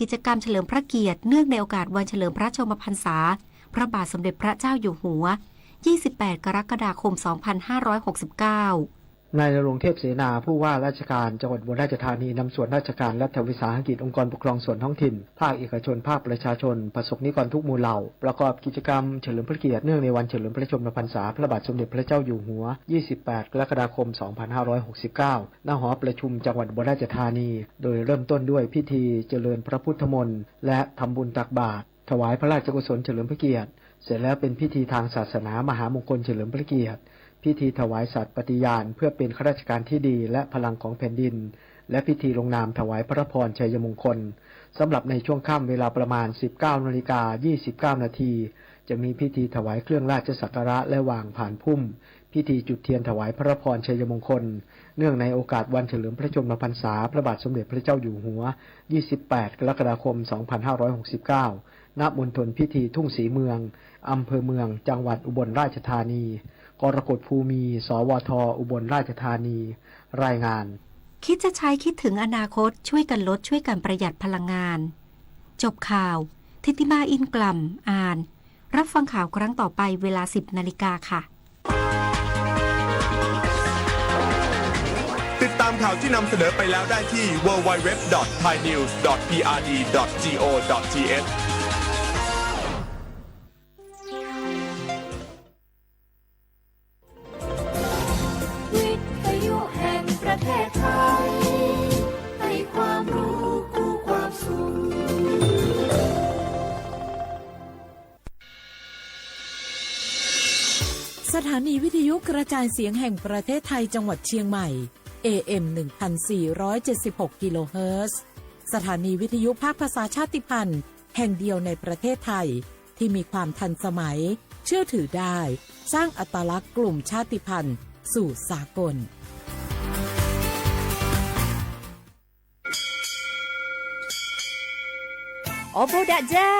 กิจกรรมเฉลิมพระเกียรติเนื่องในโอกาสวันเฉลิมพระชนมพรรษาพระบาทสมเด็จพระเจ้าอยู่หัว28 กรกฎาคม 2569นายณรงค์เทพเสนาผู้ว่าราชการจังหวัดอุบลราชธานีนำส่วนราชการรัฐวิสาหกิจองค์กรปกครองส่วนท้องถิ่นภาคเอกชนภาคประชาชนประสบนิกรทุกหมู่เหล่าประกอบกิจกรรมเฉลิมพระเกียรติเนื่องในวันเฉลิมพระชนมพรรษาพระบาทสมเด็จพระเจ้าอยู่หัว28 กรกฎาคม 2569 ณ หอประชุมจังหวัดอุบลราชธานีโดยเริ่มต้นด้วยพิธีเจริญพระพุทธมนต์และทำบุญตักบาตรถวายพระราชกุศลเฉลิมพระเกียรติเสร็จแล้วเป็นพิธีทางศาสนามหามงคลเฉลิมพระเกียรติพิธีถวายสัตย์ปฏิญาณเพื่อเป็นข้าราชการที่ดีและพลังของแผ่นดินและพิธีลงนามถวายพระพรชัยมงคลสำหรับในช่วงค่ำเวลาประมาณ 19:29 นาทีจะมีพิธีถวายเครื่องราชสักการะและวางผ่านพุ่มพิธีจุดเทียนถวายพระพรชัยมงคลเนื่องในโอกาสวันเฉลิมพระชนมพรรษาพระบาทสมเด็จพระเจ้าอยู่หัว28 กรกฎาคม 2569 ณ มณฑลพิธีทุ่งศรีเมืองอำเภอเมืองจังหวัดอุบลราชธานีกรกฎภูมิสวทอุบลราชธานีรายงานคิดจะใช้คิดถึงอนาคตช่วยกันลดช่วยกันประหยัดพลังงานจบข่าวทิติมาอินกล่ำอ่านรับฟังข่าวครั้งต่อไปเวลา 10 นาฬิกาค่ะติดตามข่าวที่นำเสนอไปแล้วได้ที่ www.thainews.prd.go.thประเทศไทยให้ความรู้คู่ความสุขสถานีวิทยุกระจายเสียงแห่งประเทศไทยจังหวัดเชียงใหม่ AM 1476 กิโลเฮิรตซ์สถานีวิทยุภาคภาษาชาติพันธุ์แห่งเดียวในประเทศไทยที่มีความทันสมัยเชื่อถือได้สร้างอัตลักษณ์กลุ่มชาติพันธุ์สู่สากลโอโบดาจ้า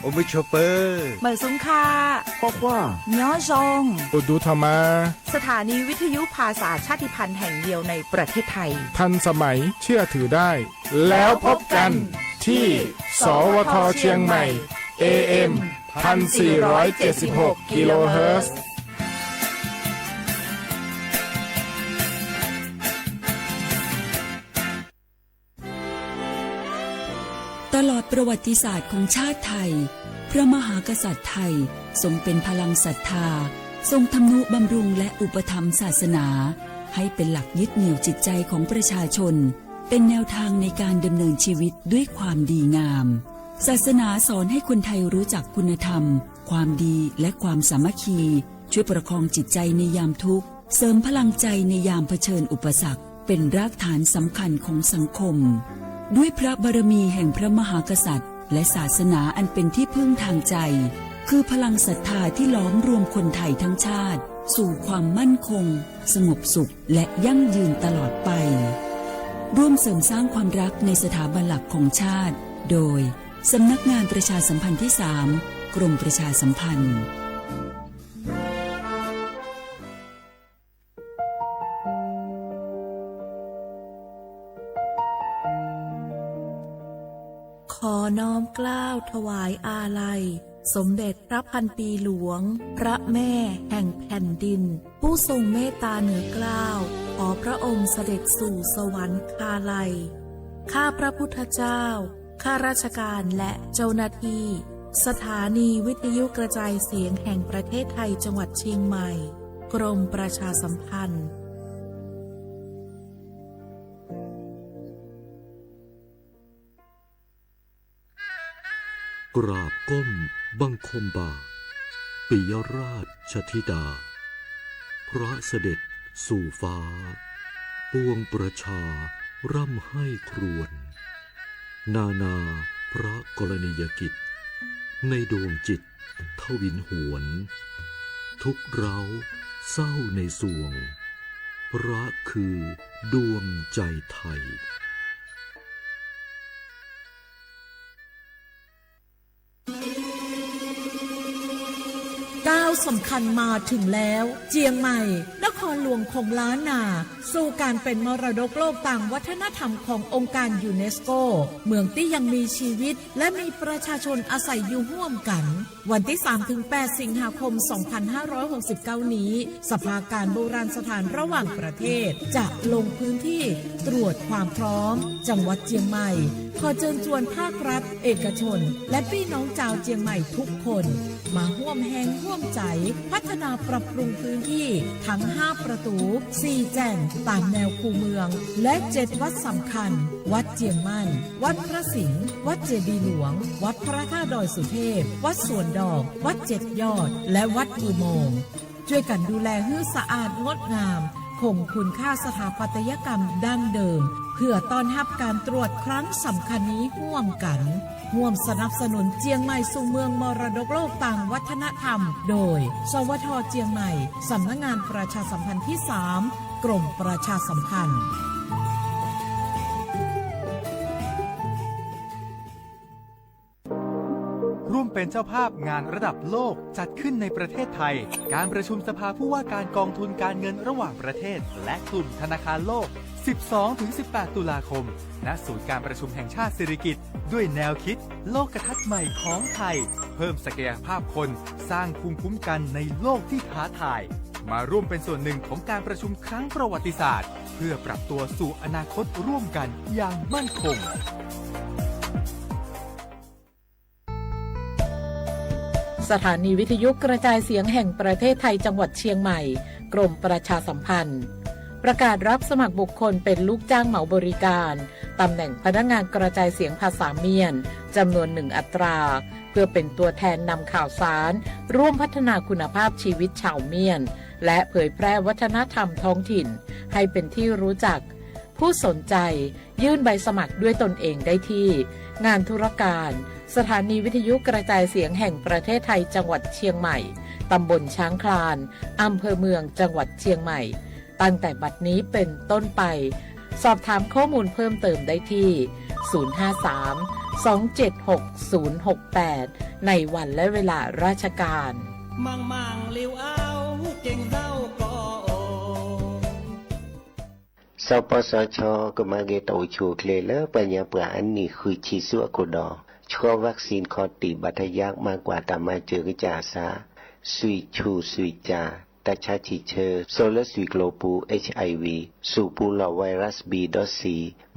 โอมิชเปอร์เหมยสุงคาบอกว่าย้อซงอุดูธรรมาสถานีวิทยุภาษาชาติพันธุ์แห่งเดียวในประเทศไทยทันสมัยเชื่อถือได้แล้วพบกันที่สวทเชียงใหม่ AM 1476 กิโลเฮิรตซ์ตลอดประวัติศาสตร์ของชาติไทยพระมหากษัตริย์ไทยทรงเป็นพลังศรัทธาทรงทำนุบำรุงและอุปถัมภ์ศาสนาให้เป็นหลักยึดเหนี่ยวจิตใจของประชาชนเป็นแนวทางในการดำเนินชีวิตด้วยความดีงามศาสนาสอนให้คนไทยรู้จักคุณธรรมความดีและความสามัคคีช่วยประคองจิตใจในยามทุกข์เสริมพลังใจในยามเผชิญอุปสรรคเป็นรากฐานสำคัญของสังคมด้วยพระบารมีแห่งพระมหากษัตริย์และศาสนาอันเป็นที่พึ่งทางใจคือพลังศรัทธาที่ล้อมรวมคนไทยทั้งชาติสู่ความมั่นคงสงบสุขและยั่งยืนตลอดไปร่วมเสริมสร้างความรักในสถาบันหลักของชาติโดยสำนักงานประชาสัมพันธ์ที่ 3 กรมประชาสัมพันธ์ขอน้อมเกล้าถวายอาลัยสมเด็จพระพันปีหลวงพระแม่แห่งแผ่นดินผู้ทรงเมตตาเหนือเกล้าขอพระองค์เสด็จสู่สวรรคาลัยข้าพระพุทธเจ้าข้าราชการและเจ้าหน้าที่สถานีวิทยุกระจายเสียงแห่งประเทศไทยจังหวัดเชียงใหม่กรมประชาสัมพันธ์กราบก้มบังคมบาทปิยราชธิดาพระเสด็จสู่ฟ้าปวงประชาร่ำให้ครวญนานาพระกรณียกิจในดวงจิตทวินหวนทุกเร้าเศร้าในสวงพระคือดวงใจไทยก้าวสำคัญมาถึงแล้วเจียงใหม่น ครหลวงของล้านนาสู่การเป็นมรดกโลกต่างวัฒนธรรมขององค์การยูเนสโกเมืองที่ยังมีชีวิตและมีประชาชนอาศัยอยู่ร่วมกันวันที่ 3-8 สิงหาคม 2569 นี้สภาการโบราณสถานระหว่างประเทศจะลงพื้นที่ตรวจความพร้อมจังหวัดเชียงใหม่ขอเชิญชวนภาครัฐเอกชนและพี่น้องชาวเชียงใหม่ทุกคนมาร่วมแรงร่วมใจพัฒนาปรับปรุงพื้นที่ทั้ง 5 ประตู 4 แจ่งตามแนวคูเมืองและ 7 วัดสำคัญวัดเจียงมั่นวัดพระสิงห์วัดเจดีย์หลวงวัดพระธาตุดอยสุเทพวัดสวนดอกวัด7 ยอดและวัดอุโมงค์ช่วยกันดูแลให้สะอาดงดงามคงคุณค่าสถาปัตยกรรมดั้งเดิมเพื่อต้อนรับการตรวจครั้งสำคัญนี้ร่วมกันร่วมสนับสนุนเจียงใหม่สู่เมืองมรดกโลกต่างวัฒนธรรมโดยสวท.เจียงใหม่สำนักงานประชาสัมพันธ์ที่ 3 กรมประชาสัมพันธ์ร่วมเป็นเจ้าภาพงานระดับโลกจัดขึ้นในประเทศไทยการประชุมสภาผู้ว่าการกองทุนการเงินระหว่างประเทศและกลุ่มธนาคารโลก 12-18 ตุลาคม ณ ศูนย์การประชุมแห่งชาติสิริกิติ์ด้วยแนวคิดโลกทัศน์ใหม่ของไทยเพิ่มศักยภาพคนสร้างภูมิคุ้มกันในโลกที่ท้าทายมาร่วมเป็นส่วนหนึ่งของการประชุมครั้งประวัติศาสตร์เพื่อปรับตัวสู่อนาคตร่วมกันอย่างมั่นคงสถานีวิทยุกระจายเสียงแห่งประเทศไทยจังหวัดเชียงใหม่กรมประชาสัมพันธ์ประกาศรับสมัครบุคคลเป็นลูกจ้างเหมาบริการตำแหน่งพนักงานกระจายเสียงภาษาเมียนจำนวน 1 อัตราเพื่อเป็นตัวแทนนำข่าวสารร่วมพัฒนาคุณภาพชีวิตชาวเมียนและเผยแพร่วัฒนธรรมท้องถิ่นให้เป็นที่รู้จักผู้สนใจยื่นใบสมัครด้วยตนเองได้ที่งานธุรการสถานีวิทยุกระจายเสียงแห่งประเทศไทยจังหวัดเชียงใหม่ตำบลช้างคลานอำเภอเมืองจังหวัดเชียงใหม่ตั้งแต่บัดนี้เป็นต้นไปสอบถามข้อมูลเพิ่มเติมได้ที่ 053-276-068 ในวันและเวลาราชการมังลิวเอาเก่งเจ้าก็สปสช.ก็มาเกตอชูเคลเลอร์ปัญญาปราอันนี้คือชีสุอโกดอชัววัคซีนคอติบัตยักมากกว่าตามาเจอกจาซาสุยชูสุยจาตาชาชิเชอร์โซลสุยโกลปู HIV สูปูหลอไวรัส B.C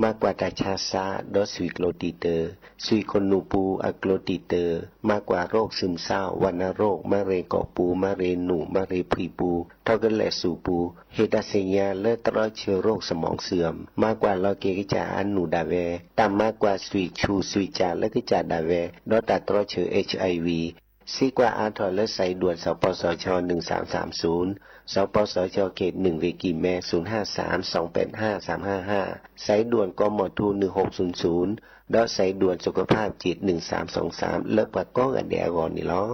มากกว่าตาชาซาดอสุยโกลติเตอร์สุยคนนูปูอะโกลติเตอร์มากกว่าโรคซึมเศร้าวัณโรคมะเร็งกอปูมะเร็งหนูมะเร็งผีปูเท่ากันแหละสูปูเฮตาเซียและตรอเชื้อโรคสมองเสื่อมมากกว่าลอเกกิจาอันหนูดาเวตามมากกว่าสุยชูสุยจาและกิจาดาเวดอตาตรอเชื้อ HIVซีกว่าอาทรและใส่ด่วนสปสช1330สปสชเขต1วิกิแม053-285-355สายด่วนกมท1600ดอสายด่วนสุขภาพจิต1323เลิกปากก้องอันเดียก่อนนี่ล้อ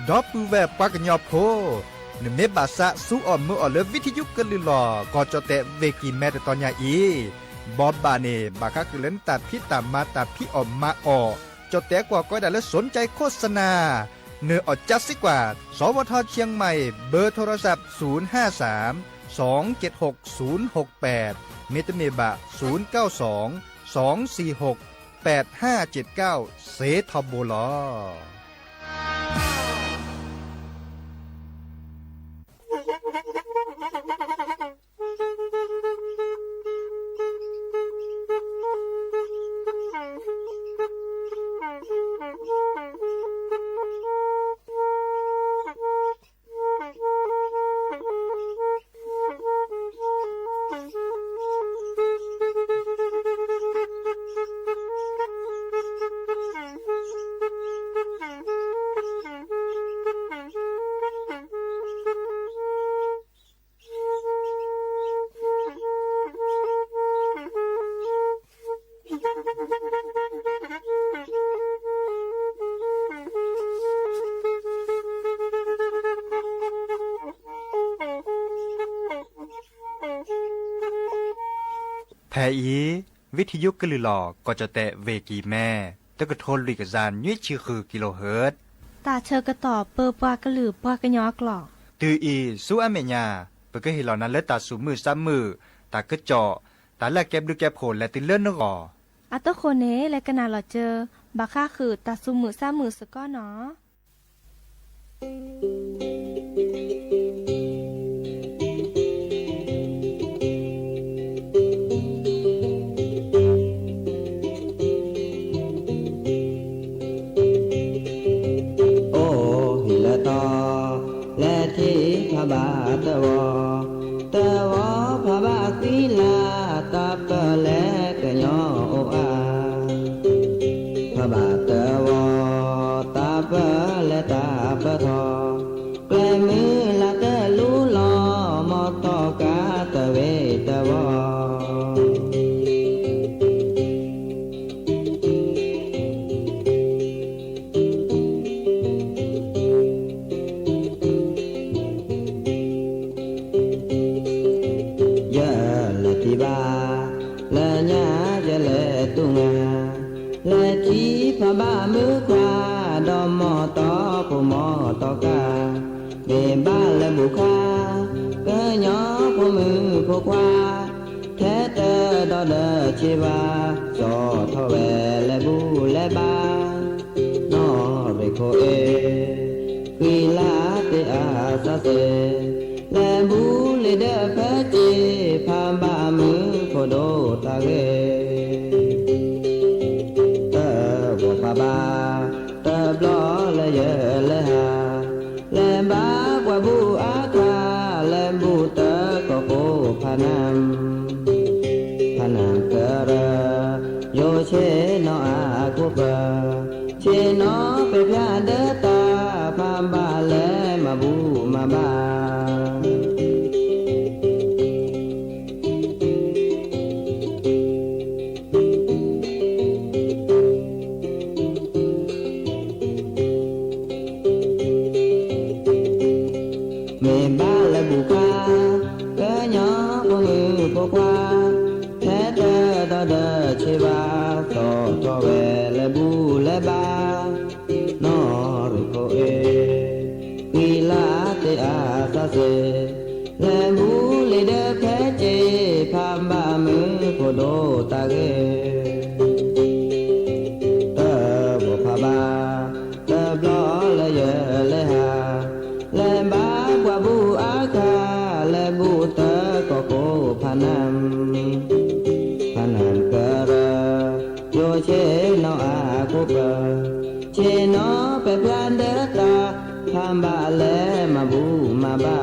ดอปูแวปักญอโพนเมบาสะสุออมมืออเลวิทยุกลือลอกอจเตเวกิแมตตอนยาอีบอบบาเนบาคักเล่นตัดพี่ตามมาตัดพี่ออมมาออจดแต่กว่าก็ได้และสนใจโฆษณาเนื้ออดจัดสิกว่าสวทเชียงใหม่เบอร์โทรศัพท์053-276-068เมตเมบะ092-246-8579เซทอโบลอแพอีวิทยุกลือหลอกก็จะแตะเวกีแม่ตะกะโทนลิกซานยี่ชื่อคือกิโลเฮิรตซ์ ตาเชอกระต่อเปอปากระหลือปากระยอกหลอกตืออีสู้อเมญาเปก็เห็นเหล่านั้นและตาสูมือซ้ำมือตากระเจาะตาแลกแก็บดูแก็บโผล่และติเลื่อนนกออัตโคเนและกนาหลอเจอบาค่าคือตาซุมือซ้ำมือสก้อเนาะบาตะวอตะวอพระบาศีลาตาเปแลกะยอโออาพระบาตะวอตาเปและตาเปทอแกลมือละตะลูลอมอตอกาตะเวตะวอบาละญาจะเลตุงาและทีพระบามือควาดอมมอตอผู้มอตอกาเบบาและบุคาเกยอผู้มือผู้ควาแท้เตอดอเดชีวาสอทอแวและบูและบานอเรโคเอกีลาเตอาซาเซและบูเลเดเพเจพาบามือโคโดตาเกเตบพาบาเตบลอและเยและหาและบากว่าบูอาคาและบูเตก็โคพานามพานามเกเรโยเชนออาคุเปเชนอเปพยาเดตาพาบาและมาบูมาบาเมบาและบุคาเกยอผู้มือผู้ควาแท้เตอดอเดชีวาสอทอแวและบูและบานอริโคเอกีลาเตอาซาเซและบูเลเดเพเจพาบามือโคโดตาเกเตบพาบาเตบลอและเยและหาและบากว่าบูอาคาและบูเตก็โคพานามพานามเกเรโยเชนออาคุเปเชนอเปพลันเดตาพามบาและมาบูมาบา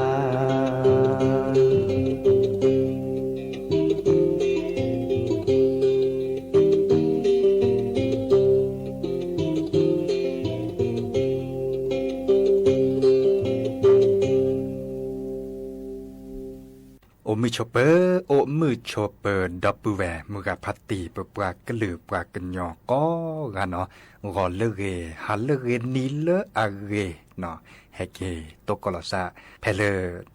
โอมือชอปเปอร์โอมือชอปเปอร์ดับเบิลแวมือกับพัตตีปปวากระลือปวากันยอก็กันเนาะรอเลเกฮัลเลเกนีเลอะเกเนาะเฮเกตกลอซาเพล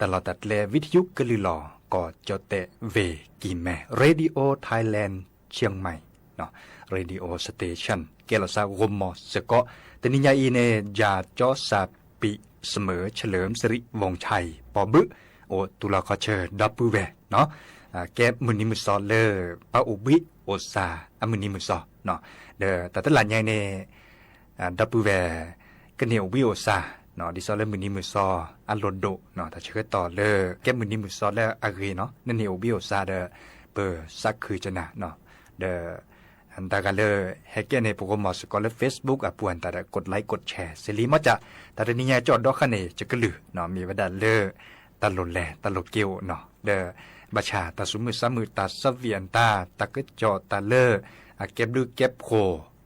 ตลอดตัดเลวิทยุกลือลอก็จอเตเวกีแมเรดิโอไทยแลนด์เชียงใหม่เนาะเรดิโอสเตชันเกลอซารมมอสก็ตนิยาอีเนยาจอซาปิเสมอเฉลิมสิริวงศ์ชัยปอบึโอตุลาคอเชอร์ดับเบิลแวเนาะแกมือนิมุซอเลอปาอุบิโอซาอมือนิมุซอเนาะเดอแต่ตลาดใหญ่เนดับเบิลแวก็เนอุบิโอซาเนาะดิซอเลมือนิมุซออัลโลโดเนาะถ้าเชื่อต่อเลอแกมือนิมุซอเลอะเกเนาะนั่นเนอุบิโอซาเดอเปอร์ซักคือจะนะเนาะเดออันตากันเลยแฮกเกอร์ในโปรแกรมสกอลเลเฟซบุ๊กอ่ะปวนแต่กดไลค์กดแชร์สิริมาจะแต่ตอนนี้จอดดอกคันเนจะกระลือเนาะมีวดาเลอตลดแลตลดเกียวเนาะเดอบัชาตาสุมือซ้ำมือตาสเวียนตาตะกจอตาเลอเก็บดูเก็บโค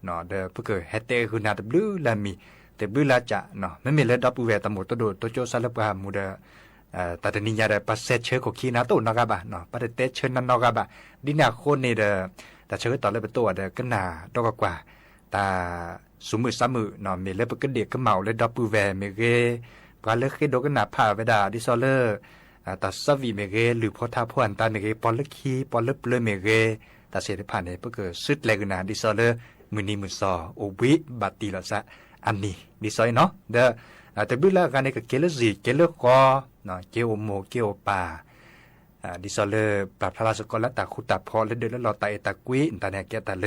เนาะเดอเพื่อเกิดแฮตเตอร์คือนาตบลูลามีแต่บลูลาจะเนาะไม่มีเลยดับเวตามหมดตัวโดตัวโจซาลปามูเดตาตนิยาเดปัสเซเชอร์ของคีนาโตนอกาบะเนาะปัสเตเชอร์นันนอกาบะดินาโคเนเดแต่เชื่อต่อเลยเป็นตัวเดก็นาดอกกว่าตาสุมือซ้ำมือเนาะมีเลยเป็นกระเดียกกระเมาเลยดับเวเมเกปาเลกโดกันนาผ่าเวดาดิซอเลอร์ตาสวีเมเกหรือพอทาพวนตาเมเกปอลเลคีปอลเลเปลเมเกตาเสด็จผ่านเนี่ยเพื่อเกิดสุดแรงนาดิซอเลอร์มือนีมือซอโอวิบัติละซะ อันนี้ดีซอยเนาะเด้อแต่บื้อละกันนี่ก็เกลือจีเกลือคอเนาะเกลือโมเกลือป่าดิซอเลปรับพลาสกอลตาคุตาพอและเดินแล้วรอตาเอตากุยตาเนี่ยแกตาเล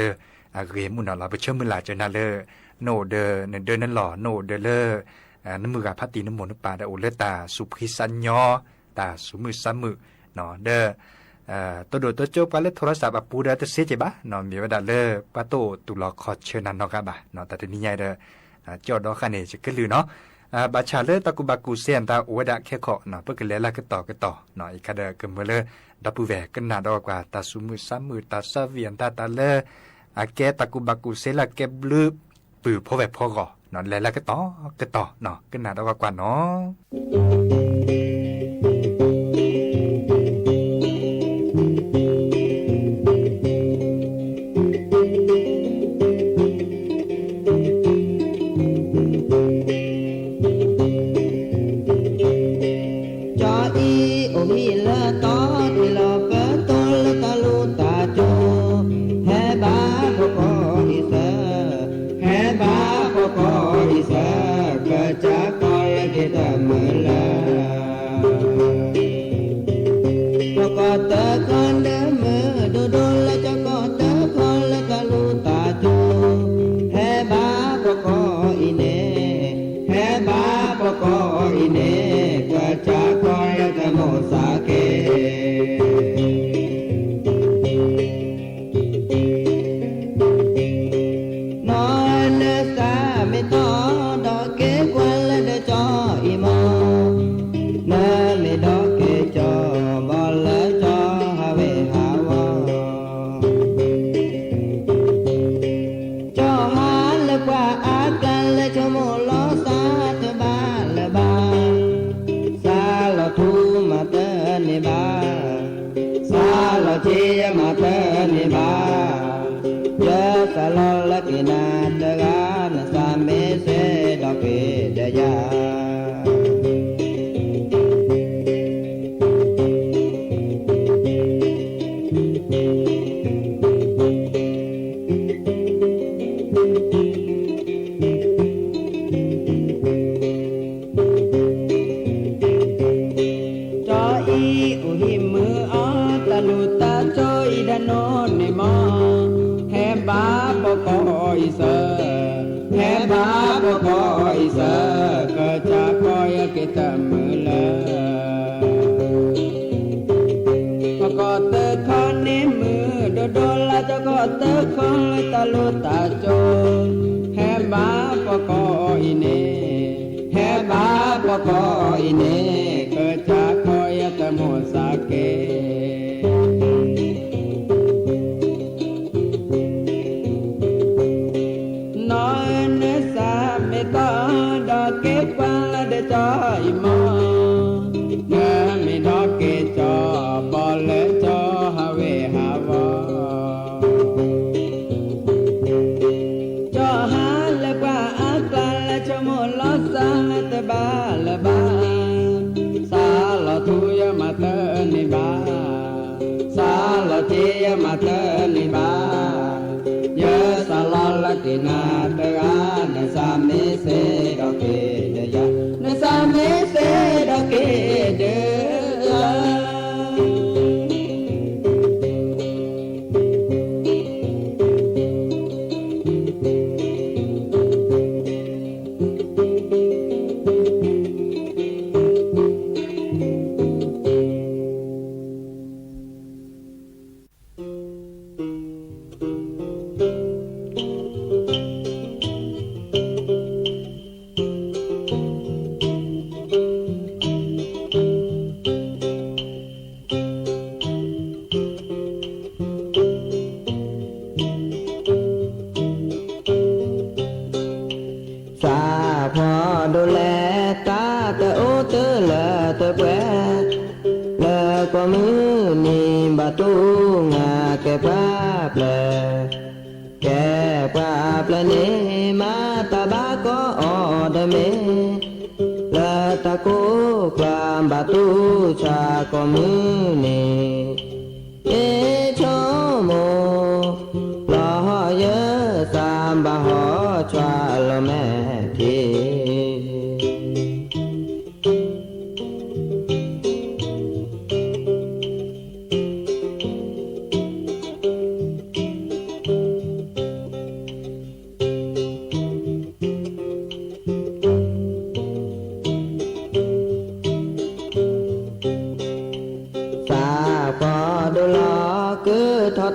เรมุนเราไปเชื่อมือหลาเจนาเลโนเดเดินนั่นหล่อโนเดเลน้ำมือกับพัตตีน้ำมนต์ป่าเดโอเลตาสุพิสัญญอตาสุมือซ้ำมือเนาะเดตัวโดตัวโจปาเลโทรศัพท์ปูเดตเสียใจบ้าเนาะมีเวลาเลปาโตตุลอคอเชิญนันเนาะครับบ้าเนาะแต่ทีนี้ใหญ่เดจอดดอกขันเนจะขึ้นลือเนาะบาชาเลตะกุบากูเซียนตาโอดะแค่ขอเนาะเพื่อกันแล้วก็ต่อเนาะอีกคดีก็เมื่อดับปูแหวกกันหนาดอกว่าตาสุมือซ้ำมือตาซาเวียนตาเลแกตะกุบากูเซละแกบลือปือพ่อแหวกพ่อก่อเนาะแล้วก็ต่อเนาะกันหนาดอกกว่าเนาะChua lo me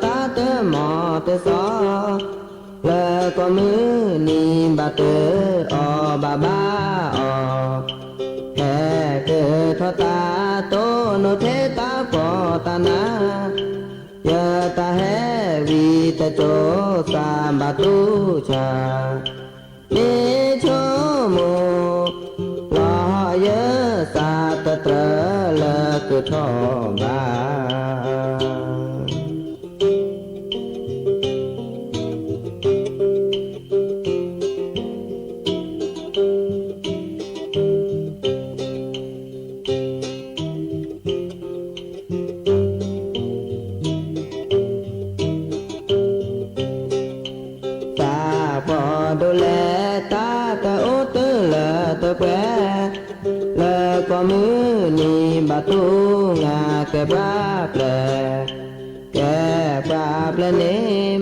ตาเตอหมอเตซอแล้วก็มือนีบาเตออบาบาอแค่เกิดทอตาโตโนเทตาปอตานา ya ta he vi ta cho sa ba tu cha ni cho mo la ya sa ta tra la ku tho ba ก็มือนี่บาตูงาแกปลาแปลแกปลาแปลเน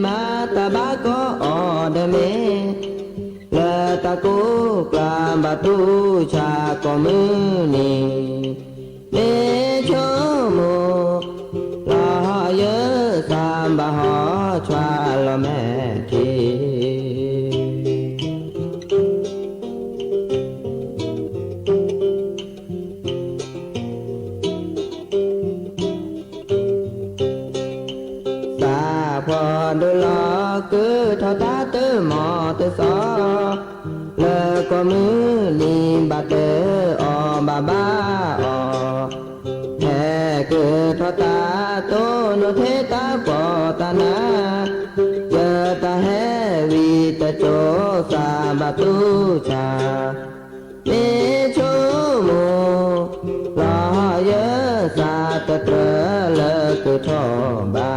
มาตาบาก็ออเดเมเลตะกูปลาบาตูชาก็มือนี่เนโชโมลาเยสามบาหอชวาลแม่ทีพอดูลอคือทอตาเตอหมอเตอซอแล้วก็มือนีบาเตออบาบาอแค่คือทอตาโตโนเทตาปอตานาเจอตาแฮวีตะโจสาบาตูชาเมโชโมลาเยสาตะเตรเลคือทอบา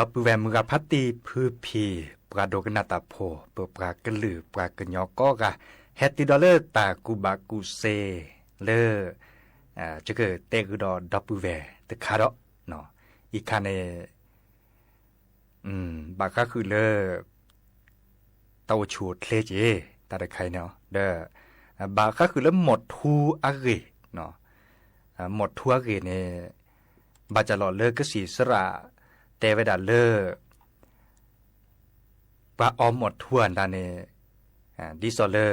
ดอปแวมมือพัตตีพือพีปลาโดกนาตาโพเปิดปลากระลือปลากระยอก็กะแฮตติดอลเลอร์ตากูบากูเซเลอจะเกิดเตกุดอดอปแวตะคาร์ดเนาะอีกคันเบาก็คือเลอเต้าชูดเลเจตาได้ใครเนาะเด้อบาก็คือเลอหมดทูอาเกเนาะหมดทูอาเกเนี่ยบาจะหล่อเลอก็สีสระแต่เวลาเลอปลาออมหมดทั่วตาเนดิซอเลอ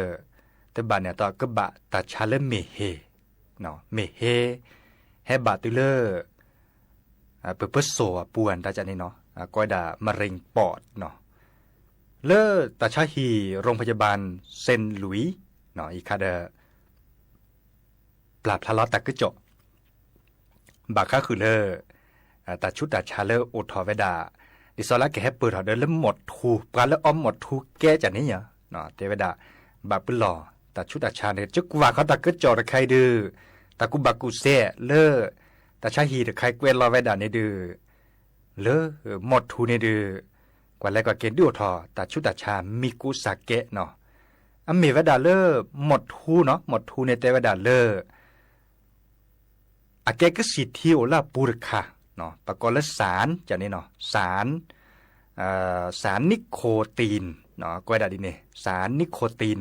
แต่บาเนี่ยต่อก็บะตาชาเลเมเฮเนาะเมเฮให้บาตุเลอเปิดโซป่วนตาจานี่เนาะก้อยดามะเร็งปอดเนาะเลอตาชาฮีโรงพยาบาลเซนหลุยเนาะอีคาเดปราบทะเลาะตะกึจบาค่าคือเลอแต่ชุดแต่ชาเลอร์โอทอเวดาดิซอลาแกให้เปิดหอเดินแล้วหมดทูปลาแล้วอ้อมหมดทูแกจากนี้เหรอเนาะเทเวดาบาปหล่อแต่ชุดแต่ชาเนี่ยจุกว่าเขาตะก็จอดใครดื้อตะกุบากุเซ่เลอแต่ชาฮีแต่ใครเกวนรอเวดาเนี่ยดื้อเลอหมดทูเนี่ยดื้อกว่าแล้วก็เกณฑ์ดูทอแต่ชุดแต่ชามีกุสาเกะเนาะอเมเวดาเลอหมดทูเนาะหมดทูในเทเวดาเลออาแกก็สิทธิโอลาปูรคาเนาะประกอบและสารจากนี้เนาะสารนิโคตีนเนาะก้อยดาดิเนสารนิโคตีน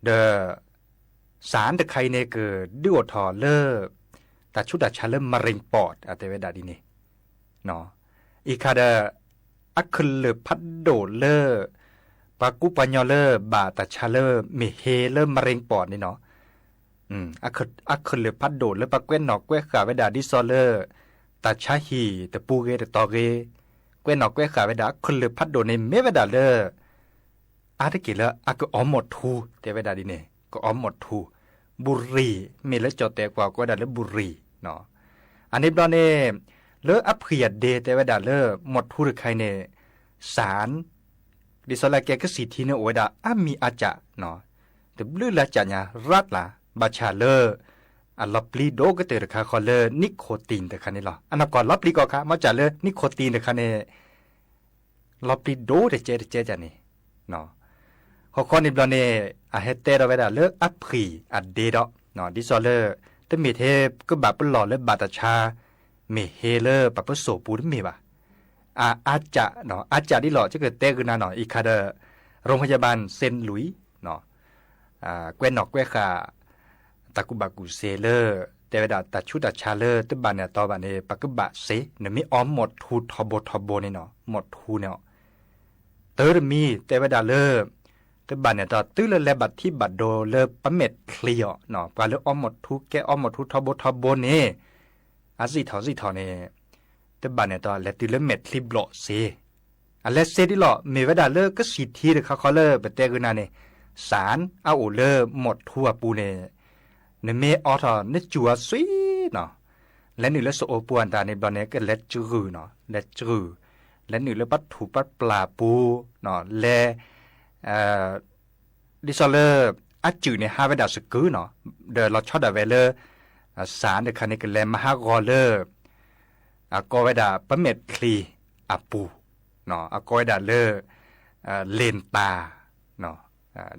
เดอสารตะไคเนเกอดิโอทอเลอแต่ชุดดัชาเลมะเร็งปอดอาเตเวดาดิเนเนาะอีคาเดอัคเลพัดโดเลอปากุปัญญเลอบาตาชาเลเมเฮเลมะเร็งปอดนี่เนาะอัคเลพัดโดเลปาเกวนเนาะเกวขาเวดาดิซอเลอตาชาฮีแต่ปูเกแต่ตอเกเกวนอกเกวขาเวดาคนเลพัดโดในเมเวดาเลออาทิกิเลอาก็อมหมดทูเตเวดาดิเนก็อมหมดทูบุรีเมเลจอแต่กว่าก็ดาเลบุรีเนาะอันนี้ตอนนี้เลออัพเพียดเดเตเวดาเลอหมดทูหรือใครเนสารดิสลาแกก็สีทีเนโอเวดาอามีอาจะเนาะแต่ลือละจะเนี่ยรัดละบาชาเลออันลับลีโดก็เตอร์ค่ะคอเลนิโคตินเตอร์ค่ะนี่หรออันนั้นก่อนลับลีก็ค่ะมาจากเลนิโคตินเตอร์ค่ะเนี่ยลับลีโดเดเจจานี่เนาะข้อนี้บลอเนี่ยอาเฮเตอร์เวดาเลอัพพีอัดเดดอ เนาะดิซอเลอร์แต่มีเทพก็แบบเปนหล่อและบาตาชาเมเฮเลอร์ปะเปโสปูดมีบ่อาจจะเนาะอาจจะที่หล่อจะเกิดเตกุนาเนาะอีคาเดอโรงพยาบาลเซนต์หลุยส์เนาะแกวนนอกแกวขาตะกุบากุเซเลอร์แต่เวลาตัดชุดตัดชาเลอร์ตึบบานเนี่ยต่อบานเนี่ยปักกบะเสเนี่ยมีอ้อมหมดทูทอบโบนี่เนาะหมดทูเนี่ยเตอร์มีแต่เวลาเลอตึบบานเนี่ยต่อตื้อเลยแลบัดที่บัดโดเลอปะเม็ดเคลียเนาะปลาเลออ้อมหมดทูแกอ้อมหมดทูทอบโบนี่อาสิทอเนี่ยตึบบานเนี่ยต่อและตื้อเลอเม็ดคลิบโลเสและเซที่หล่อมีเวลาเลอก็สีทีเดเขาเลอเปเตกุนาเนี่ยสารเอาโอเลอหมดทั่วปูเนี่ยในเมออทอนึจัวซีเนาะและนี่เลสโอปวนตาในบอนเนก็เลจือเนาะเลจือและนี่เลปัดถูปัดปลาปูเนาะและดิซอเลอร์อัจจือในฮาเวดาสกูเนาะเดอเราชอดาเวเลอร์สารในคันนี้ก็เลมหากอเลอร์กอเวดาปะเม็ดคลีอาปูเนาะกอเวดาเลอเลนตาเนาะ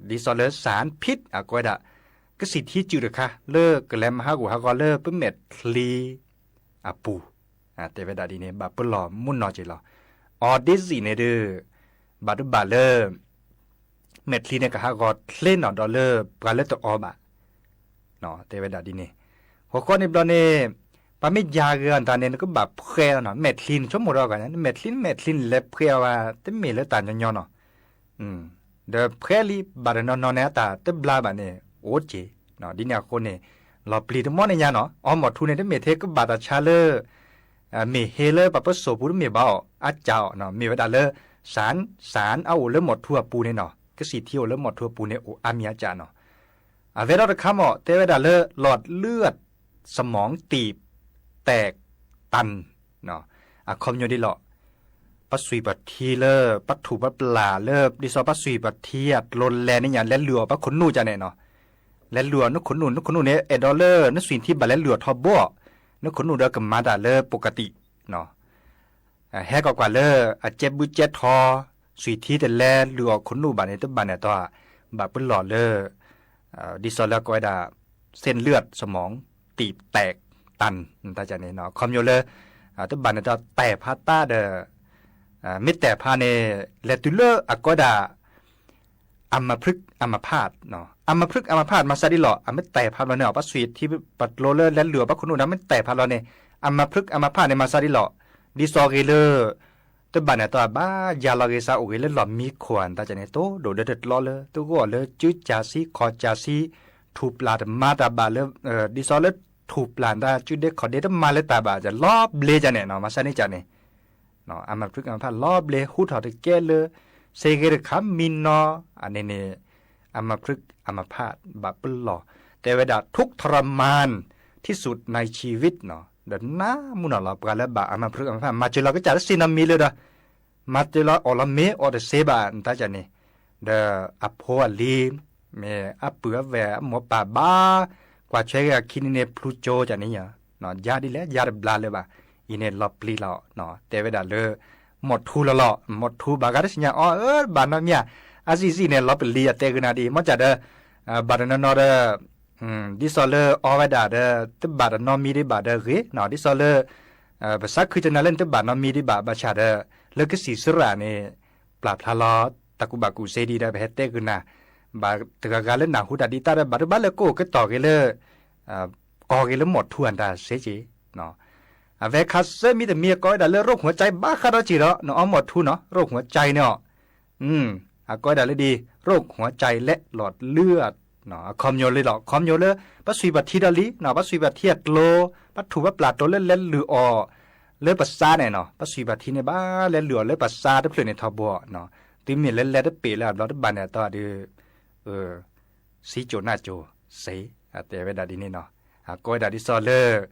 ดิซอเลอร์สารพิษกอเวดาก็สิทธิจืดค่ะเลิกแลมหากูฮากอเลอร์เปิ้เม็ดคลีอาปูแต่เวลาดีเนี่ยบาเปิ้ลหล่อมุ่นนอจิหล่อออดิสิเนี่ยเด้อบาดุบาเลอร์เม็ดคลีเนี่ยก็ฮากอเล่นนอดอลเลอร์บาเลตออบะเนาะแต่เวลาดีเนี่ยหัวข้อในบลอเนี่ยปาไม่ยาเกินตาเนี่ยก็แบบเพลเนาะเม็ดคลีนชั่วโมงเรากันนะเม็ดคลีนเล็บเพลว่าแต่เมลตาญอนเนาะเดอเพลลีบาร์นอนเนี่ยตาแต่บลาบะเนี่ยโอเจเนาะดิเนี่ยคนเนี่ยเราปลีดมอเนี่ยเนาะอ๋อหมดทุนเนี่ยเมเทก็บาดชาเลอร์เมเฮเลอร์ปะปะโสปูเมบ่าวอาเจ้าเนาะเมวดาเลอร์สารเอาเริ่มหมดทั่วปูเนี่ยเนาะก็สิเที่ยวเริ่มหมดทั่วปูเนี่ยโออามีอาจารย์เนาะเวลาคำเตเวดาเลอร์หลอดเลือดสมองตีบแตกตันเนาะคอมโยดิหลอปัสสุยปัททีเลอร์ปัตถุปัปลาเลอร์ดิซอปัสสุยปัทเทียดลนแลนี่อย่างและเหลือปะขนนูจะเนี่ยเนาะและเหลือนึกขนนูเนี่ยดอลเลอร์นึกสิ่งที่บาและเหลือทอบบ่นึกขนนูเดอกับมาดาเลอร์ปกติเนาะแฮกกว่าเลอร์เจ็บบุเจ็ดทอสิ่งที่แต่แลเหลือขนนูบาเนี่ยตัวบาเนี่ยตัวบาเปิ้ลหล่อเลอร์ดิซอลแล้วก็ได้เส้นเลือดสมองตีบแตกตันตาจะเนี่ยเนาะคอมโยเลอร์ตัวบาเนี่ยตัวแต่พาต้าเดอมิแต่พาเนเลตุเลอร์ก็ได้อัมพฤกษ์อัมพาตเนาะอัมพฤกษ์อัมพาตมาซาดิหล่อไม่แต่พาเราเนี่ยปัสสวีที่ปัดโรเลอร์และเหลือปักคนนู้นไม่แต่พาเราเนี่ยอัมพฤกษ์อัมพาตในมาซาดิหล่อดิซอเกเลอร์ตัวบ้านเนี่ยตัวบ้ายาลาเกซาโอเกเลอร์หล่อมีขวานตาจะเนี่ยโตโดดเด็ดล้อเลยตัวก็เลยจืดจาซีคอจาซีถูปลาดมาตาบาเลยดิซอเลอร์ถูปลาดาจืดเด็กขอเด็ดมาเลยตาบาจะลอบเลจะเนี่ยเนาะมาซานี่จะเนี่ยเนาะอัมพฤกษ์อัมพาตลอบเลหูถอดเกเลอเซเกเรคัมมินเนาะอันนี้เนี่ยอัมพฤกษ์อัมพาตบาปหล่อแต่เวลาทุกทรมานที่สุดในชีวิตเนาะเดินหน้ามุนเราปกาแล้วบาอัมพฤกษ์อัมพาตมาเจอเราก็จะสินามีเลยนะมาเจอเราอลเมอเดเซบานตาจันนี่เดอโพลีเมอเปือแวหมอป่าบ้ากว่าใช้กับคินเนพลูโจจันนี่เนาะยาดีแล้วยาบลาเลยบ่าอินเนลอปลีเราเนาะแต่เวลาเลอหมดทูละหล่อหมดทูบาการสิญญาบานน้ำเนี่ยอาซีเนี่ยลอปลีเตกนาดีมันจะเดบาดนนอเดดิซอเลอร์อเวดาเดตบาดนอมีดิบาเดเรเนาะดิซอเลอร์ภาษาคือจะนั่นเล่นตบาดนอมีดิบาบาชาเดเลกสีสระเนี่ยปราบทะลอตะกุบากุเซดีเดเบเตกุนาบาตะกาเล่นหนาหูดาดิตาเดบาดบาเลโกก็ต่อกันเลยกอกันเลยหมดทวนดาเซจีเนาะเวคัสเซมีแต่เมียก้อยดาเลโรคหัวใจบ้าคาราจิเนาะเนาะหมดทุนเนาะโรคหัวใจเนาะก้อยดาเลยดีโรคหัวใจและหลอดเลือดเนาะคอมโยเลยหรอคอมโยเลยปัสสุยบัติดาลีเนาะปัสสุยบัติโลปัตถุว่าปลาโตเล่นเล่นหรืออเลือดปัสซาเนี่ยเนาะปัสสุยบัติในบ้าเล่นเหลือเลือดปัสซาได้เปลี่ยนในทบเนาะตีมีเล่นเล่นได้เปลี่ยนแล้วเราได้บานเนี่ยต่อดีสีโจหน้าโจเสียแต่เวลาดีนี่เนาะก้อยดาดิซอเลอร์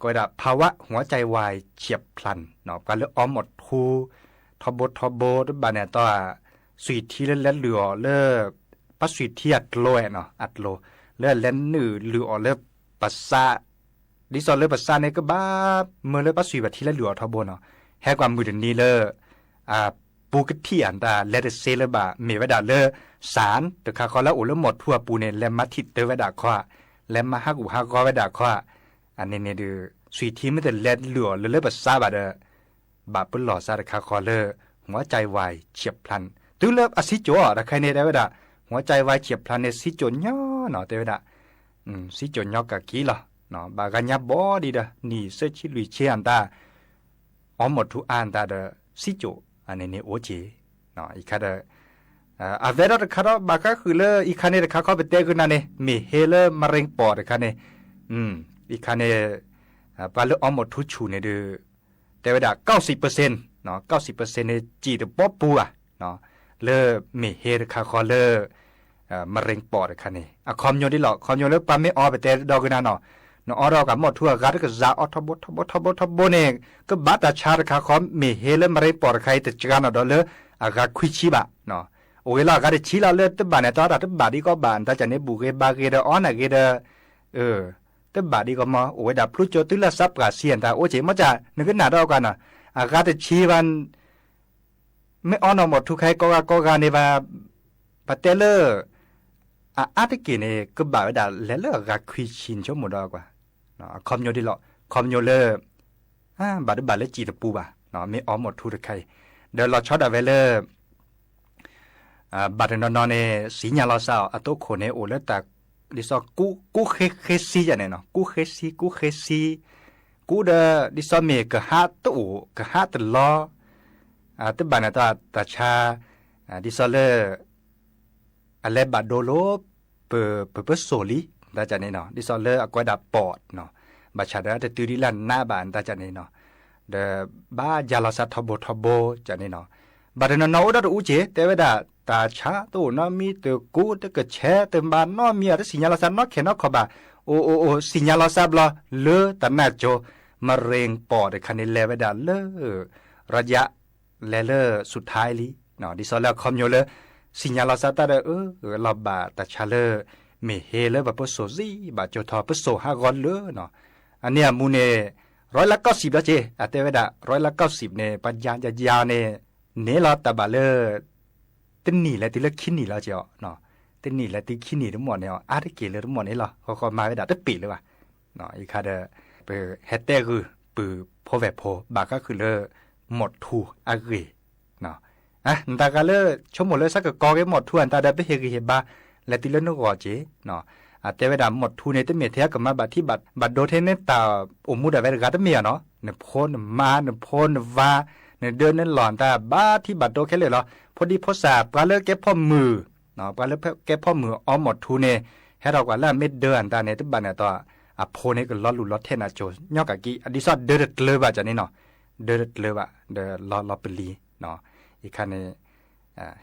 ก็ได้ภาวะหัวใจวายเฉียบพลันเนาะการเลืออ้อมหมดทูทบด้วยบานเนี่ยต่อสุยที่เล่นเหลือเลือปัสสุยที่อัดโลเนาะอัดโลเลือเล่นหนือเหลือเลือปัสซาดิซอเลือปัสซาเนี่ยก็บ้าเมื่อเลือปัสสุยแบบที่เล่นเหลือทบเนาะแค่ความมือเดนี้เลือปู ปูกที่อันตาเลเดเซเลบะเมวดาเลสารตะคาคอแล้วอุลหมดทั่วปูเนี่ยแลมาทิตเตวดาคว้าแลมาฮักอุฮักกอวดาคว้าอันนี้เนี่ยดูสุยทีไม่แต่เลดเหลือเลยภาษาบาดบาปเปิลหล่อซาตะคาคอเลหัวใจวายเฉียบพลันตื้อเลิบอสิโจตะใครเนี่ยได้วดาหัวใจวายเฉียบพลันเนี่ยสิโจย่อเนาะเตวดาสิโจย่อกะกี้หรอเนาะบากันยับบอดีเด้อนี่เสชิลุยเชียนตาอ๋อหมดทุกอันตาเด้อสิโจอันนี้เนี่ยโอเจเนาะอีกคาเด้อเวลาคาร์บาก็คือเลยอีกคันนี้คาเขาไปเตะกันนั่นเนี่ยมีเฮเลมะเร็งปอดคันนี้อีกคันนี้ปลาเลือดออกหมดทุกชูเนี่ยดูแต่ว่า90%เนาะ90%เนี่ยจีดป๊อปปัวเนาะเลมีเฮเลคาคอเลมะเร็งปอดคันนี้คอมโยนที่หลอกคอมโยนแล้วปลาไม่ออกไปเตะดอกกันนั่นเนาะเนาะออกกับหมดทั่วกันก็จะออกทบเนี่ยก็บัดชาร์คาคอมมีเฮเลมะเร็งปอดใครแต่จังนั่นดอกเลยก็คุยชีบะเนาะโอ้ยล่ะก็ได้ชี้เราเลยตึบบานเนี่ยตอนนั้นตึบบานดีก็บานแต่จากนี้บุกเกบาเกเดออนเกเดตึบบานดีก็มาโอ้ยดับพลุโจตึละซับกับเสียนแต่โอ้เจ๋มาจากนึกขึ้นหน้าเรากันน่ะก็ได้ชี้วันไม่ออนหมดทุกใครก็การในว่าปะเตเลอร์อาร์ตเกเนี่ยก็บ่าวดาแล้วก็คุยชินชั่วโมงดอกว่าเนาะคอมโยดีหรอคอมโยเลอร์บาดเลยจีตะปูบ่ะเนาะไม่ออนหมดทุกใครเดี๋ยวเราช็อตเอาไว้เลยบัดนอนเนี่ยสีญาลาสาวอัตโตคนเนี่ยโอเลตาดิซอกูเคซีจังเนี่ยเนาะกูเคซีกูเดดิซอเมกะฮัตโอกะฮัตลอตึบันตาชาดิซอเลอะไรบัดโดโลเปโซลีตาจังเนี่ยเนาะดิซอเลอกวดาปอดเนาะบัดชาดาจะตือดิลันหน้าบานตาจังเนี่ยเนาะเดบ้ายาลาสาทบจังเนี่ยเนาะบัดนอนอุดาอุเจเตวดาตาชาตัวน้อมีตัวกูตัวกระแชตัวบ้านน้อมีอะไรสิญญาลาสันน้อเข็นน้อขบ่าโอสิญญาลาสับละเลอแต่น่าโจมะเร็งปอดคันนี้เลวดาเลอระยะเลอสุดท้ายลีเนาะดิซอแล้วคอมโยเลสิญญาลาสัตตาลาบาตาชาเลเมเฮเลบะปโซซีบาโจทอปโซฮากอนเลเนาะอันเนี้ยมูเน190แล้วเจอะเตวดา190เนี่ยปัญญายาวเนี่ยเนลาตาบาเลตินนี่แหละที่เลิกคิดนี่แล้วเจ้าเนาะตินนี่แหละที่คิดนี่ทั้งหมดเนี่ยอาร์ตเกลือทั้งหมดนี่หรอเขามาไปด่าตั้งปีเลยว่ะเนาะอีกคาเดเปเฮตเตอร์คือปือพอแวบพอบาก็คือเลหมดทูอาเกเนาะตาก็เลชั่วโมงเลยสักกอเกหมดทูอันตาได้ไปเฮกิเฮบาและที่เล่นนกอเจเนาะแต่เวลาหมดทูในตั้งเมียเทียกับมาบัดที่บัดโดเทนเนตาอมุดาเวลาตั้งเมียเนาะเนี่ยพ่นมาเนี่ยพ่นว่าเนี่ยเดินนั่นหลอนตาบ้าที่บัดโดแค่เลยเหรอพอดีพอสาปลาเลิกแก้พ่อมือเนาะปลาเลิกแก้พ่อมืออ้อมหมดทูเน่ให้เรากว่าแล้วเม็ดเดินตาเนี่ยที่บัดเนี่ยต่อโพเนี่ยก็ล้อหลุดล้อเทนอาโจยอกกะกี้อดีสอดเดินเลยว่าจะนี่เนาะเดินเลยว่าเดินล้อเปรีเนาะอีกคันเนี่ย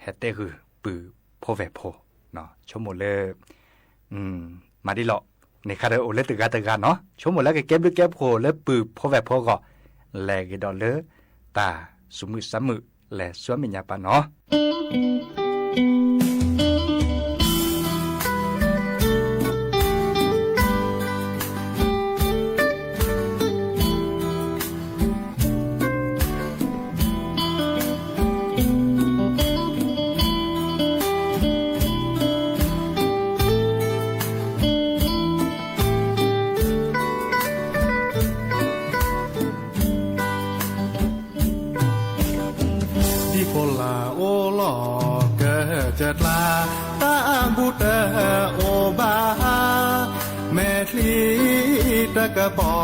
เฮตเตคือปือพอแวพอเนาะชั่วโมงเลยมาดิหรอในคาเดโอเลตึกาเนาะชั่วโมงแล้วก็เก็บด้วยแก้โพแล้วปือพอแวพอก็แลกดอลเลอร์ตาสมือสมือและสวมิญญาปะเนาะตาบุตรโอบาแม่คลีตะกะปอ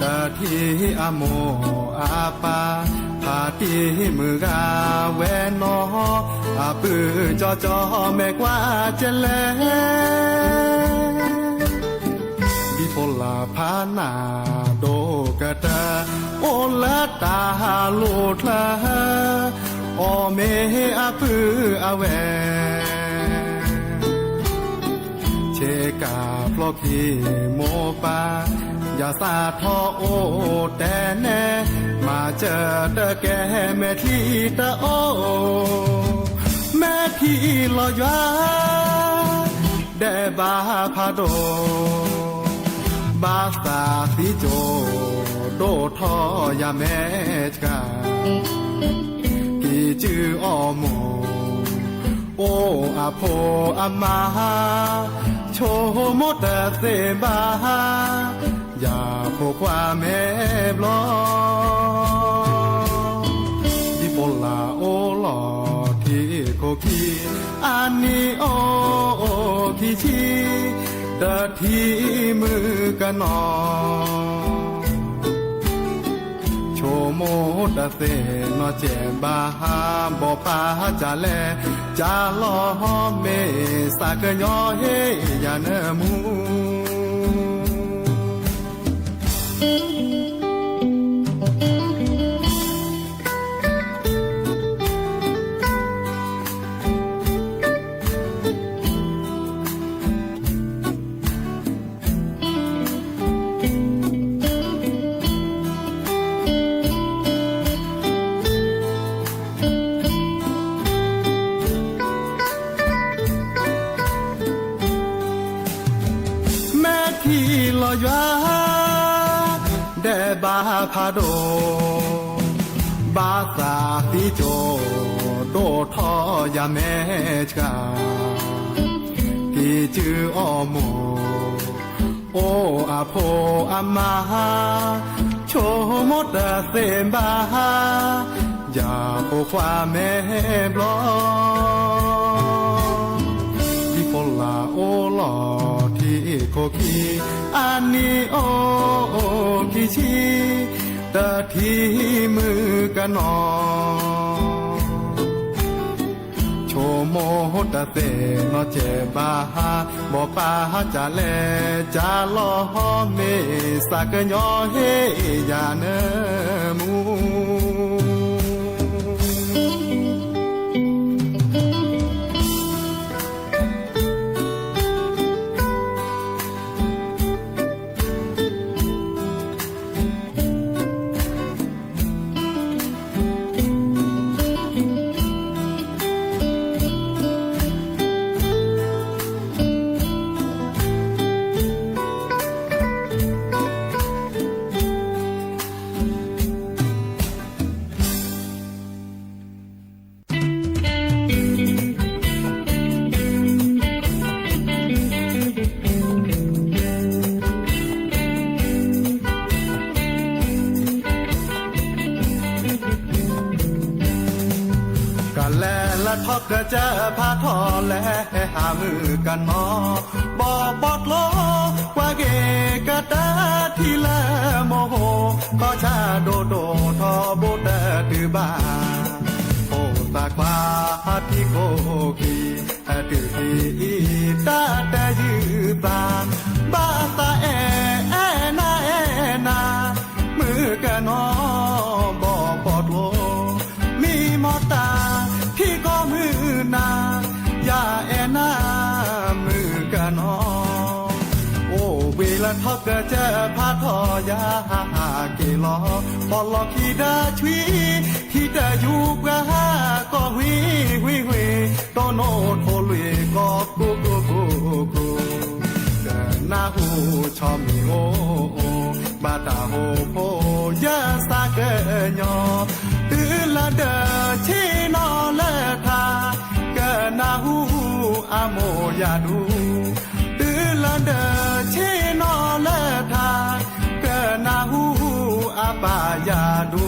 ตาที่อโมอาปาพาตีมือกาแวนนออาปือจอแม่กว่าจะแลดิโพลาพานาโดกะตาโอละตาโลทลาโอเมอาปืออาแวเชกาพลอกีโมปายาซาทอโอแต่แน่มาเจอตะแกแม่ที่ตะโอแม่ที่ลอยาแดบาพาโดบาสาสิโจ โดทอยาแม่กากี่จื้ออ้อโมโออาโพอามาโชโมตะเซบาอย่าโคความแม่บลอดิโปลาโอลอที่โคคีอันนี้โอคีชีเดอที่มือกันนอโชโมตะเซนอเจบาฮาบ่ปาจาแลจาลอเมสากะยอเฮยาเนมูบาพาโดบาสาติโจโดทอยาแม่กากีจืออ้อโมโออาโพอามาโชโมตะเซบาอย่าโคความแม่บลอที่โปลาโอลอที่โคคีอันนี้โอคีชีตะที่มือกันนอโชโมตะเตนอเจบาฮาบ่ปาจาแลจาลอเมสากะยอเฮยาเนมูทอกก็จะพาทอและหามือกันนอบอกปอดโลว่าเกกะตาที่ละโมโหก็ชาโดโดทอโบดะตือบาโอตากวาที่โกกีตือที่ตาแต่ยืตาบาตานามือกันนอบอกปอดโลมีมอตาที่ก็มือนาอย่านามือกันนอโอ้เวลาทอกก็จะพาทอยาเกลอปอลอคีดาชวีที่ได้อยู่กะก็หุยโตโนโทลุยก็กูนาหูชอมีโอบาตาโฮโพยาสาเกญอตือละเดชีนอเลทาเกนาหูอาโมยาดูตือละเดชีนอเลทาเกนาหูอาปายาดู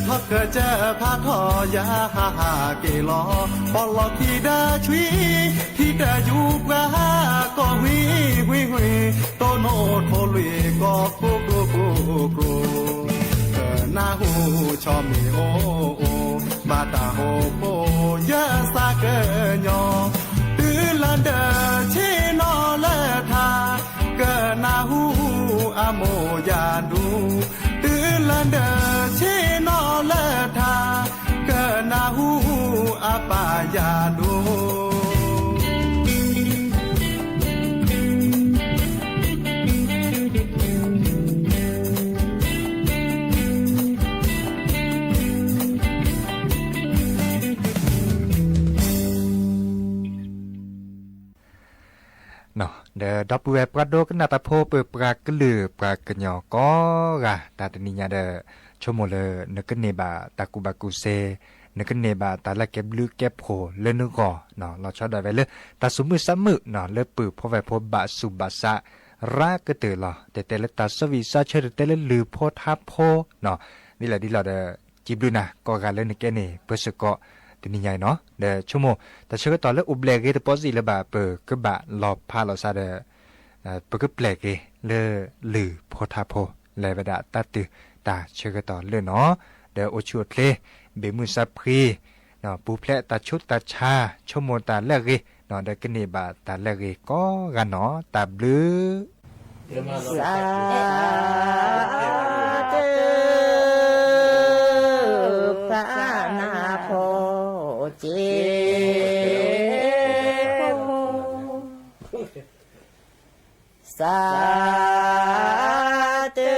ทอกก็จะพาทอยาเกลอปอลอคีดาชวีที่ได้อยู่กะก็หุยโตโนโทลุยก็กูนาหูชอมีโอบาตาโฮโพยาสาเกญอตือละเดชีนอเลทา ายาดู เนาะเดดับเวปราโดกนาตาโพเปปรากลือปรากญอก็กะตาตนิญาเดชโมเลนกเนบาตากุบากุเซนกเนบาตาละเก็บลือเก็บโพเลนึกอเนาะเราชอดได้ไว้เลยตาสุมือซัมมือเนาะเลปือพอไว้พบะสุบาสะรากะเตลอแต่ละตาสวิซาเชเตละลือโพทับโพเนาะนี่แหละที่เราเดจิบดูนะก็การเล่นแกนี่เพื่อสกอตัวนี้ใหญ่เนาะเดชั่วโมงแต่เชื่อตอนแล้วอุบเลกตัวปอสิละบาเปอก็บะรอบพาเราซะเดเปก็แปลกเลลือโพธาโพเลวดาตัดตือตาเชื่อตอนเลยเนาะเดโอชัวเพลเบมือซับพรีเนาะปูแพลตาชุดตาชาชั่วโมงตาแลกเนาะเดกเนบาตาแลกก็กันเนาะตาบลือสาธุพระนาโพเจสาธุ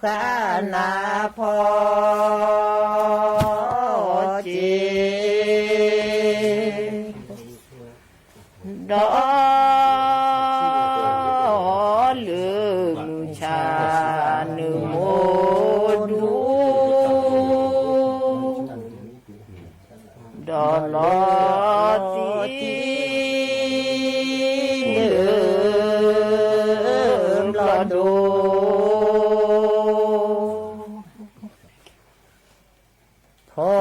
พระนาโพเจดอลืมชาหนึ่งโมดูดอลอตีเดิมลอดูพอ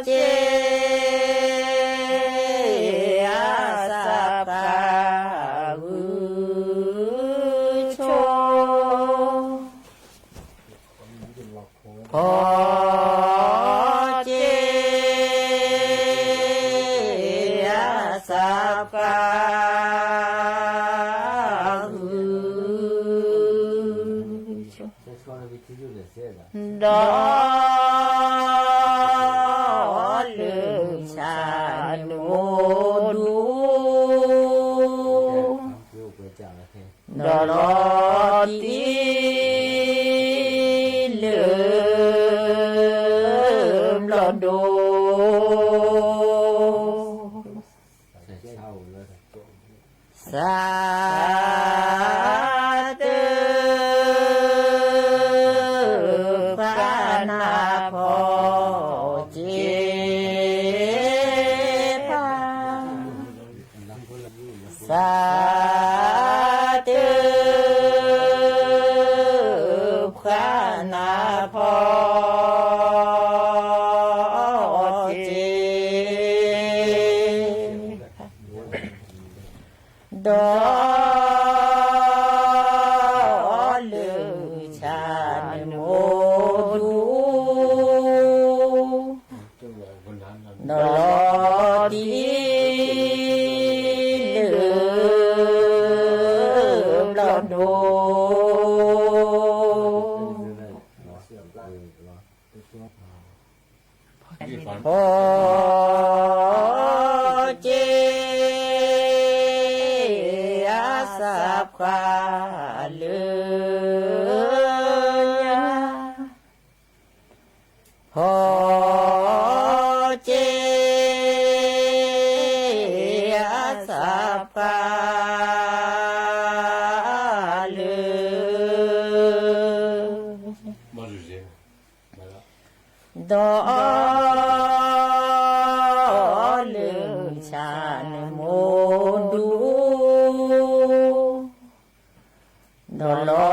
เจอาสาปาวุโชพอเจอาสาปาดอลืมชาโนดูดอลอตีลืมลอดูสาธุพระนาโพเจพาสาธุพระนาโพเจดอลือชาโนดูดอดีลืมลอดูพอเจอาสาพาเลือพอเจอาสาพาเลือดอลืมชาโนโมดูดอลอ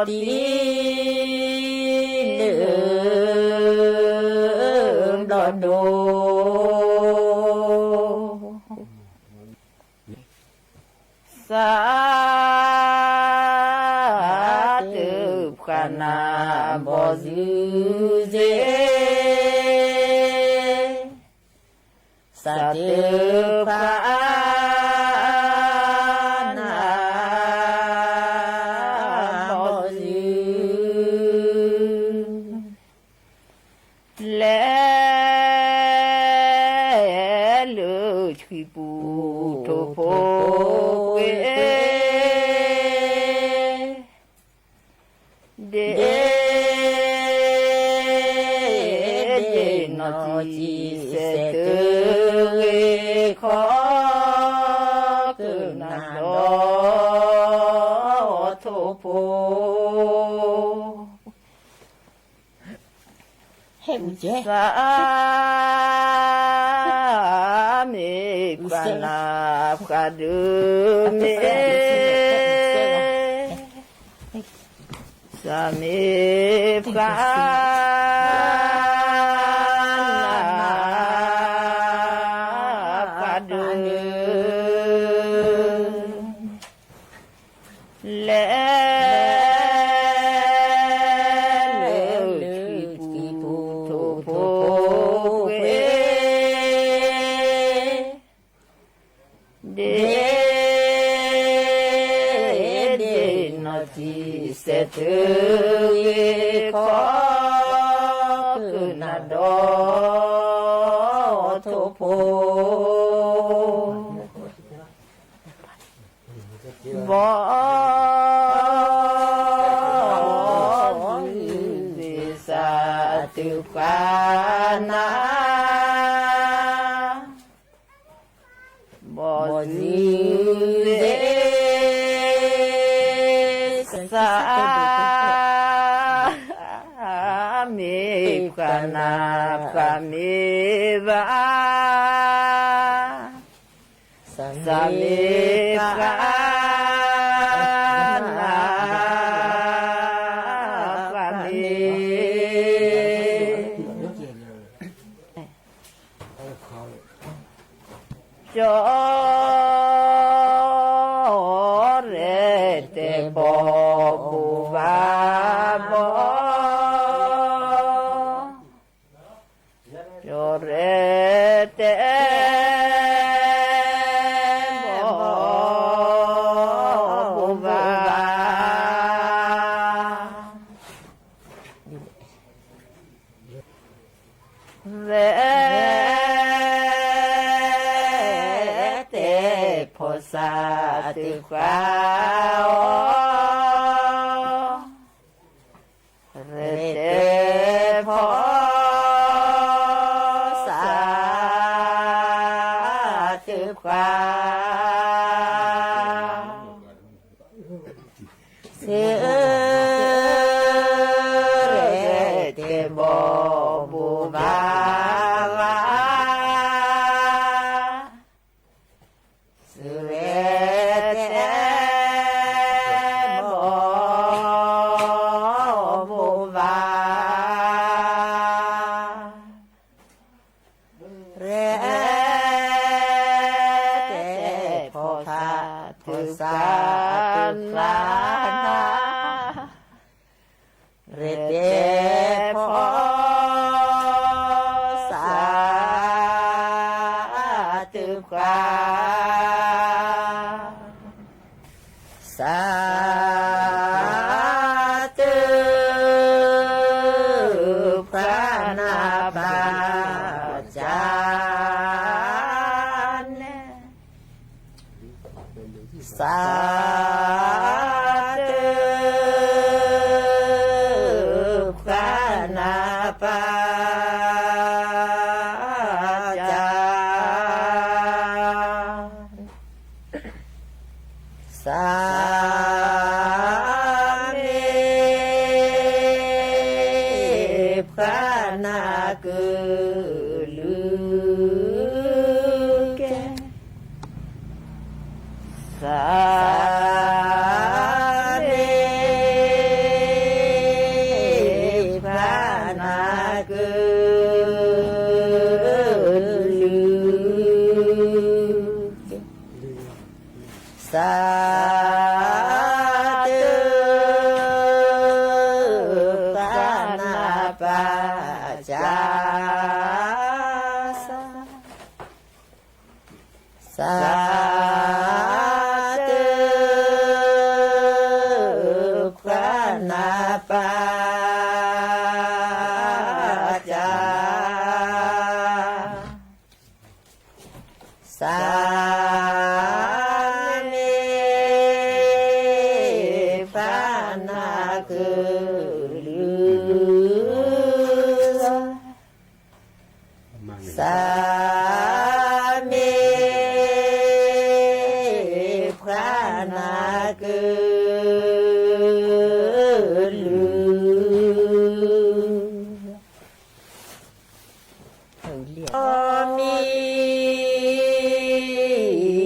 ตีลืมลอดูสาธุพระนาโพเจสาธุพระนาโพ และเลือชีปูโทโพเกเดนอจีเสตเกขอคืนนาดอโทโพสามีกนาบกาดูเมสามีกาบกาดูและเสตือขอคืนนาดอโทโพบอวิสาตุกานาบอจีสามีกนาคามีบาสามีกานาคามีจอเรเตบอบูบาบอจอเรเตบอบูบาเรเตโพสาตุกาเรเตโพสาตุกาเสเรเตบอบูบาเรเตพอสาตุกาสาตุพระนาบาจารสาปาจาสามีพระนากุลุเกสาสาธุปานาปาจาสาธุปานาปาจา สามีพระนาคือลือมี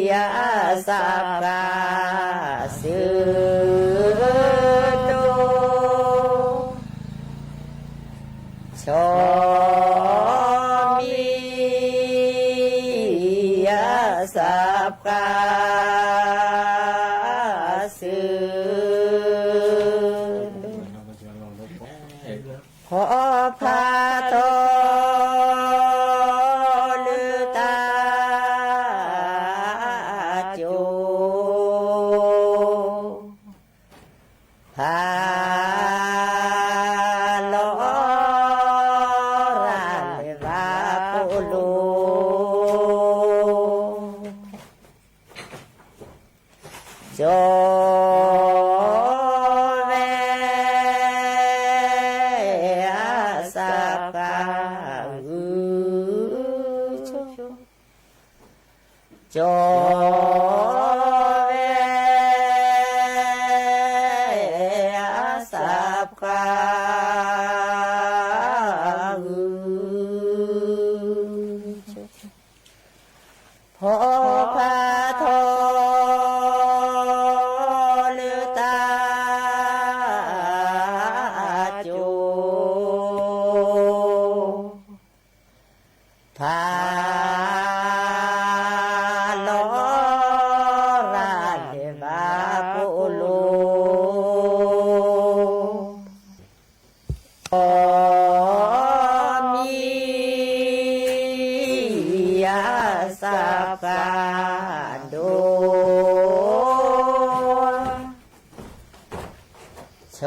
ยาสาปาสืโตชมียาสาปาสืขอพาโตพาลอราเลวาปุโลโจเวอาสาปาโจพอพาโทลือตาจูพาลอราเลวาปุโลสาปาโดช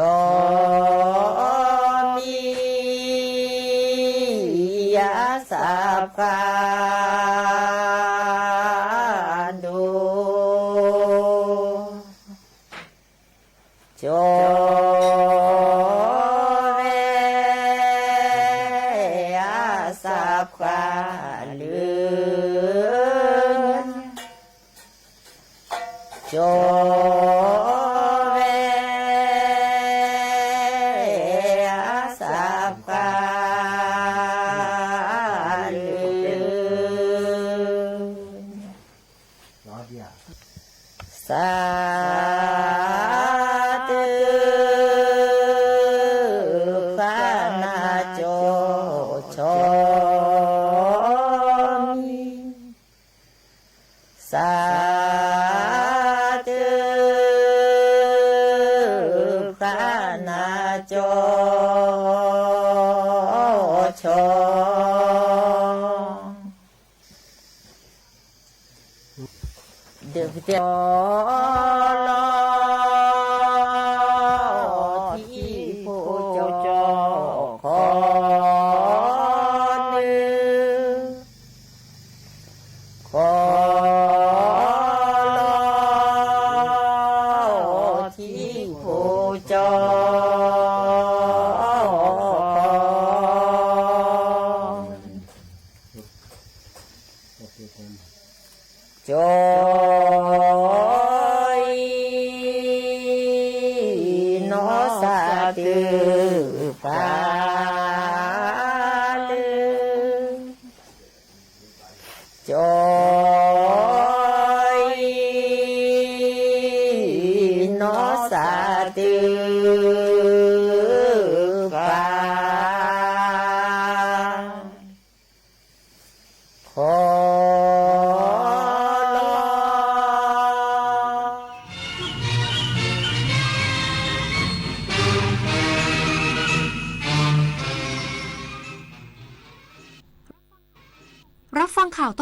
มียาสาปาโดโจเวอาสาปาลืโจเวอาสาปาลืสาธุพระนาโจชมีสาธุพระนาโจชเดือดเดือดที่ผู้เจ้าขอนึกขอที่ผู้เจ้าจอยนอสาตือปาลือจอยนอสาตือปาขอรับฟังข่าว